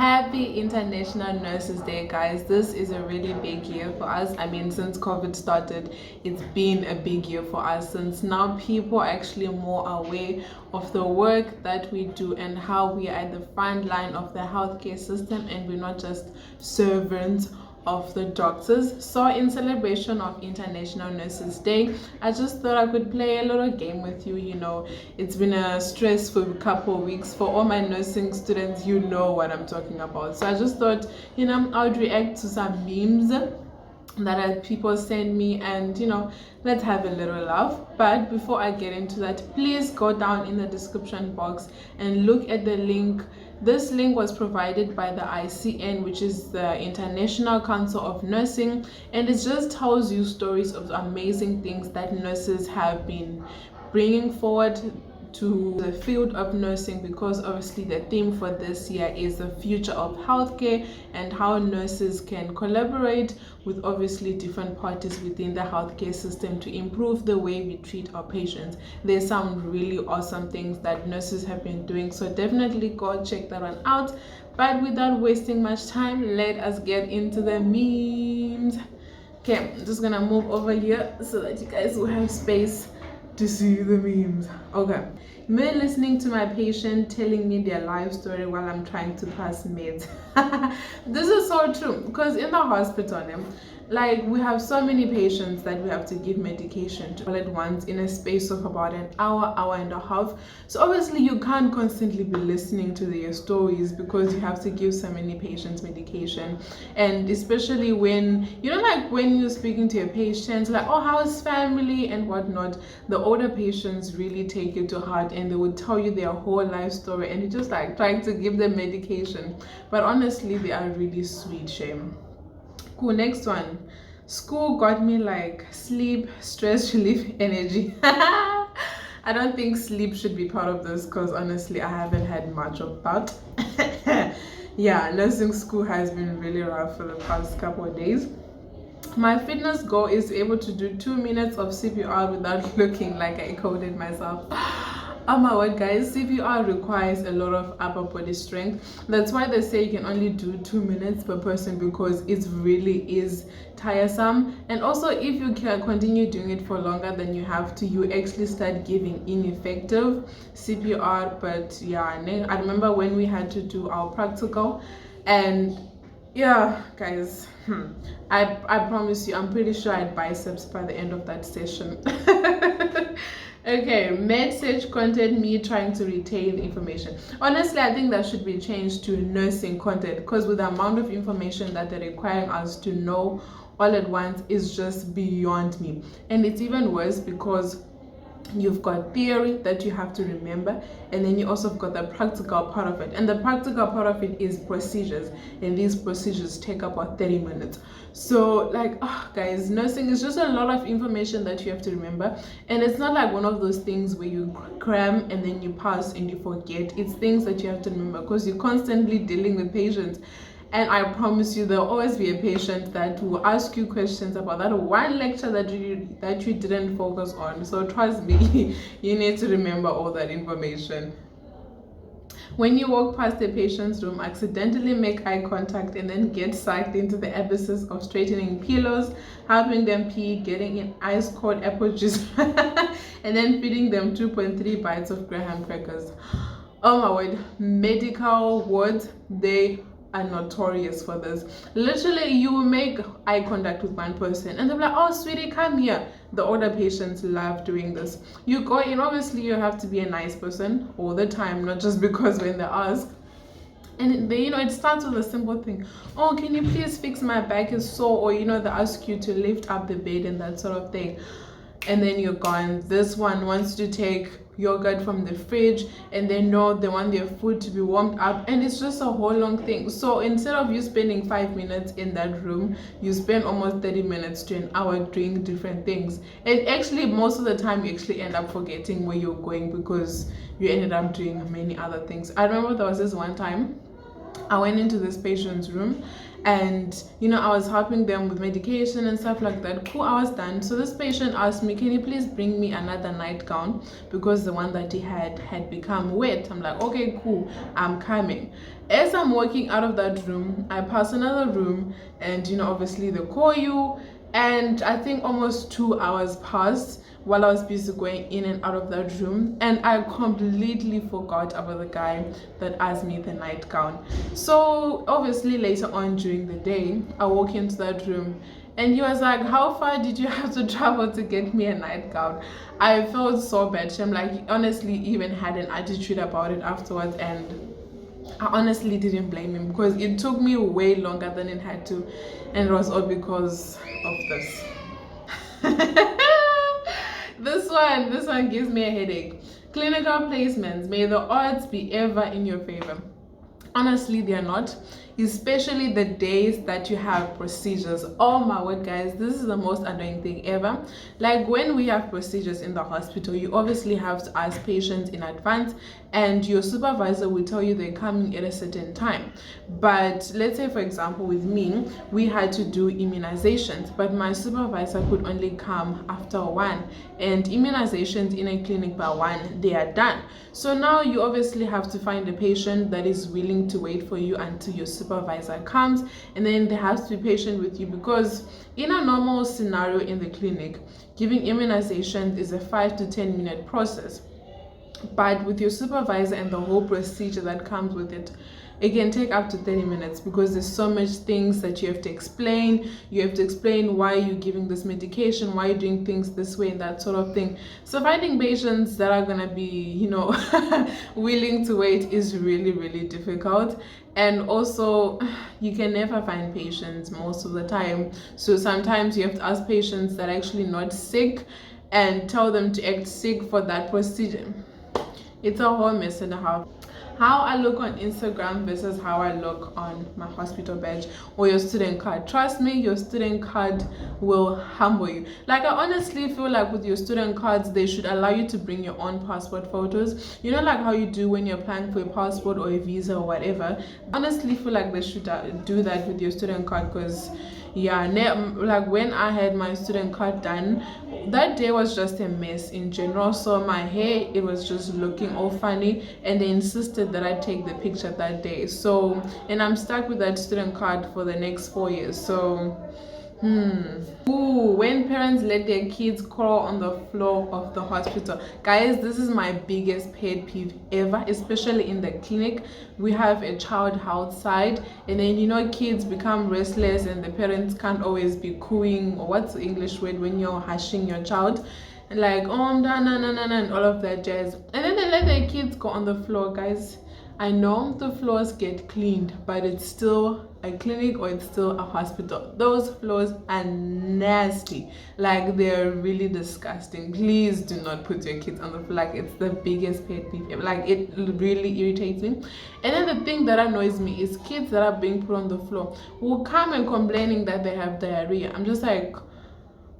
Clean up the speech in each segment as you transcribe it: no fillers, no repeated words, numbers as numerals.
Happy International Nurses Day, guys. This is a really big year for us. I mean, since COVID started, it's been a big year for us, since now people are actually more aware of the work that we do and how we are at the front line of the healthcare system, and we're not just servants of the doctors. So in celebration of International Nurses Day, I just thought I could play a little game with you. It's been a stressful couple of weeks for all my nursing students. You know what I'm talking about. So I just thought, I would react to some memes that people send me, and let's have a little laugh. But before I get into that, please go down in the description box and look at the link. This link was provided by the ICN, which is the International Council of Nursing, and it just tells you stories of amazing things that nurses have been bringing forward to the field of nursing, because obviously the theme for this year is the future of healthcare and how nurses can collaborate with obviously different parties within the healthcare system to improve the way we treat our patients. There's some really awesome things that nurses have been doing, so definitely go check that one out. But without wasting much time, let us get into the memes. Okay, I'm just gonna move over here so that you guys will have space to see the memes. Okay, me listening to my patient telling me their life story while I'm trying to pass meds. This is so true, because in the hospital, we have so many patients that we have to give medication to all at once in a space of about an hour and a half. So obviously you can't constantly be listening to their stories, because you have to give so many patients medication. And especially when when you're speaking to your patients, like, oh, how's family and whatnot, the older patients really take it to heart, and they would tell you their whole life story, and you're just like trying to give them medication. But honestly, they are really sweet. Shame. Cool. Next one. School got me like sleep, stress relief, energy. I don't think sleep should be part of this, because honestly I haven't had much of that. Yeah, nursing school has been really rough for the past couple of days. My fitness goal is able to do 2 minutes of CPR without looking like I coded myself. Oh my word, guys, CPR requires a lot of upper body strength. That's why they say you can only do 2 minutes per person, because it really is tiresome. And also, if you can continue doing it for longer than you have to, you actually start giving ineffective CPR. But yeah, I remember when we had to do our practical, and yeah, guys, I promise you, I'm pretty sure I had biceps by the end of that session. Okay, message content, me trying to retain information. Honestly, I think that should be changed to nursing content, because with the amount of information that they're requiring us to know all at once is just beyond me. And it's even worse, because you've got theory that you have to remember, and then you also have got the practical part of it, and the practical part of it is procedures, and these procedures take about 30 minutes. So guys, nursing is just a lot of information that you have to remember, and it's not like one of those things where you cram and then you pass and you forget. It's things that you have to remember, because you're constantly dealing with patients. And I promise you, there'll always be a patient that will ask you questions about that one lecture that you didn't focus on. So trust me, you need to remember all that information. When you walk past a patient's room, accidentally make eye contact, and then get sucked into the abysses of straightening pillows, helping them pee, getting in ice cold apple juice, and then feeding them 2.3 bites of graham crackers. Oh my word, medical wards, they are notorious for this. Literally, you will make eye contact with one person and they're like, oh sweetie, come here. The older patients love doing this. You go in, obviously you have to be a nice person all the time, not just because when they ask. And they, it starts with a simple thing. Oh, can you please fix my back is sore? Or they ask you to lift up the bed and that sort of thing. And then you're gone. This one wants to take yogurt from the fridge, and they know they want their food to be warmed up, and it's just a whole long thing. So instead of you spending 5 minutes in that room, you spend almost 30 minutes to an hour doing different things. And actually, most of the time you actually end up forgetting where you're going, because you ended up doing many other things. I remember there was this one time I went into this patient's room, and I was helping them with medication and stuff like that. Cool, I was done. So this patient asked me, can you please bring me another nightgown, because the one that he had become wet. I'm like, okay, cool, I'm coming. As I'm walking out of that room, I pass another room, and obviously they call you, and I think almost 2 hours passed while I was busy going in and out of that room, and I completely forgot about the guy that asked me the nightgown. So obviously later on during the day, I walk into that room, and he was like, how far did you have to travel to get me a nightgown? I felt so bad. I'm like, he honestly even had an attitude about it afterwards, and I honestly didn't blame him, because it took me way longer than it had to, and it was all because of this. This one gives me a headache. Clinical placements, may the odds be ever in your favor. Honestly, they are not, especially the days that you have procedures. Oh my word, guys, this is the most annoying thing ever. Like, when we have procedures in the hospital, you obviously have to ask patients in advance, and your supervisor will tell you they're coming at a certain time. But let's say, for example, with me, we had to do immunizations, but my supervisor could only come after 1, and immunizations in a clinic by 1, they are done. So now you obviously have to find a patient that is willing to wait for you until your supervisor comes, and then they have to be patient with you, because in a normal scenario in the clinic, giving immunizations is a 5 to 10 minute process. But with your supervisor and the whole procedure that comes with it, it can take up to 30 minutes, because there's so much things that you have to explain. You have to explain why you're giving this medication, why you're doing things this way, and that sort of thing. So finding patients that are gonna be, willing to wait is really, really difficult. And also, you can never find patients most of the time. So sometimes you have to ask patients that are actually not sick and tell them to act sick for that procedure. It's a whole mess and a half. How I look on Instagram versus how I look on my hospital badge or your student card. Trust me, your student card will humble you. Like, I honestly feel like with your student cards, they should allow you to bring your own passport photos. Like how you do when you're applying for a passport or a visa or whatever. I honestly feel like they should do that with your student card, because like when I had my student card done, that day was just a mess in general. So my hair, it was just looking all funny, and they insisted that I take the picture that day. So, and I'm stuck with that student card for the next 4 years. So Ooh, when parents let their kids crawl on the floor of the hospital. Guys, this is my biggest pet peeve ever, especially in the clinic. We have a child health side, and then kids become restless, and the parents can't always be cooing, or what's the English word when you're hushing your child, like, oh, no, and all of that jazz. And then they let their kids go on the floor. Guys, I know the floors get cleaned, but it's still a clinic, or it's still a hospital. Those floors are nasty. Like, they're really disgusting. Please do not put your kids on the floor. Like, it's the biggest pet peeve ever. Like, it really irritates me. And then the thing that annoys me is kids that are being put on the floor will come and complaining that they have diarrhea. I'm just like,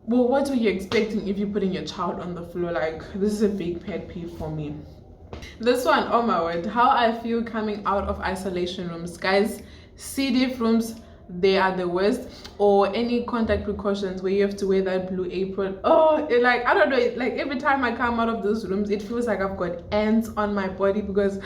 well, what were you expecting if you're putting your child on the floor? Like, this is a big pet peeve for me. This one, oh my word, how I feel coming out of isolation rooms. Guys, C. diff rooms, they are the worst. Or any contact precautions where you have to wear that blue apron. Oh, I don't know, like every time I come out of those rooms, it feels like I've got ants on my body, because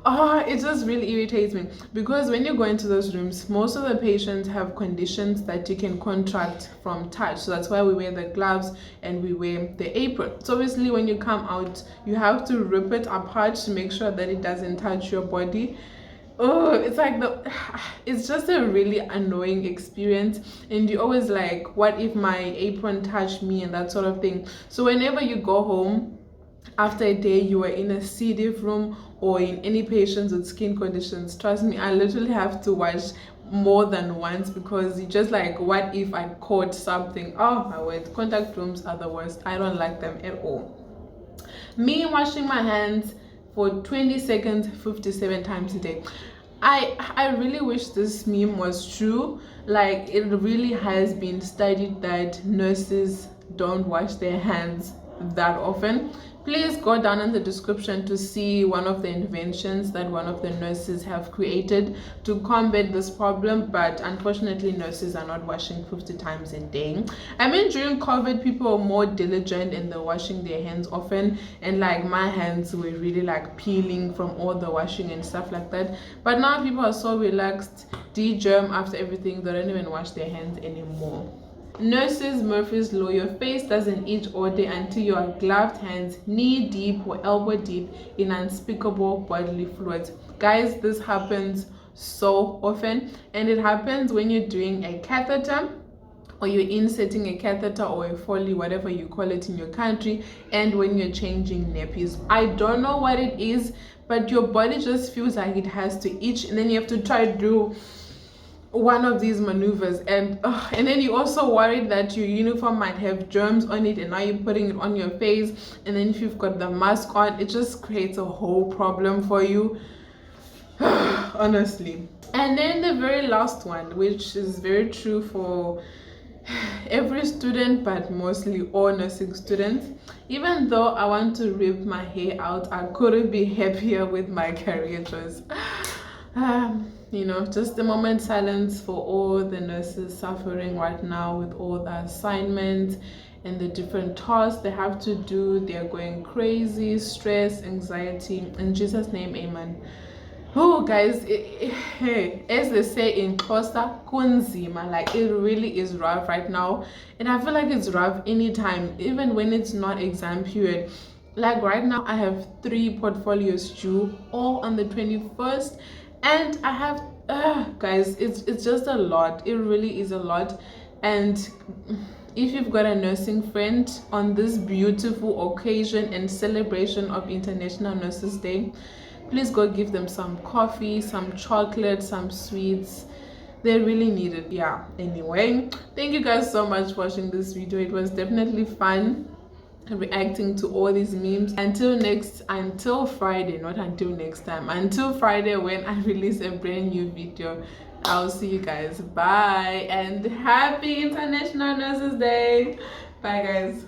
it just really irritates me. Because when you go into those rooms, most of the patients have conditions that you can contract from touch. So that's why we wear the gloves and we wear the apron. So obviously when you come out, you have to rip it apart to make sure that it doesn't touch your body. It's just a really annoying experience, and you're always like, what if my apron touched me, and that sort of thing. So whenever you go home after a day, you are in a C. diff room or in any patients with skin conditions, trust me, I literally have to wash more than once, because you just like, what if I caught something? Oh my word, contact rooms are the worst. I don't like them at all. Me washing my hands for 20 seconds 57 times a day. I really wish this meme was true. Like, it really has been studied that nurses don't wash their hands that often, Please go down in the description to see one of the inventions that one of the nurses have created to combat this problem. But unfortunately, nurses are not washing 50 times a day. I mean, during COVID, people were more diligent in the washing their hands often, and like my hands were really like peeling from all the washing and stuff like that. But now people are so relaxed, de-germ after everything, they don't even wash their hands anymore. Nurses, Murphy's Law, your face doesn't itch all day until you are gloved hands, knee deep or elbow deep in unspeakable bodily fluids. Guys, this happens so often, and it happens when you're doing a catheter, or you're inserting a catheter or a Foley, whatever you call it in your country, and when you're changing nappies. I don't know what it is, but your body just feels like it has to itch, and then you have to try to do one of these maneuvers, and then you also worried that your uniform might have germs on it, and now you're putting it on your face, and then if you've got the mask on, it just creates a whole problem for you. Honestly. And then the very last one, which is very true for every student, but mostly all nursing students. Even though I want to rip my hair out, I couldn't be happier with my career choice. Just a moment silence for all the nurses suffering right now with all the assignments and the different tasks they have to do. They're going crazy, stress, anxiety. In Jesus' name, amen. Oh, guys, as they say in Xhosa, kunzima, like it really is rough right now, and I feel like it's rough anytime, even when it's not exam period. Like right now, I have 3 portfolios due, all on the 21st, and I have guys, it's just a lot. It really is a lot. And if you've got a nursing friend on this beautiful occasion and celebration of International Nurses Day, please go give them some coffee, some chocolate, some sweets. They really need it. Yeah, anyway, thank you guys so much for watching this video. It was definitely fun reacting to all these memes. Until Friday, not until next time, until Friday when I release a brand new video. I'll see you guys. Bye, and happy International Nurses Day. Bye, guys.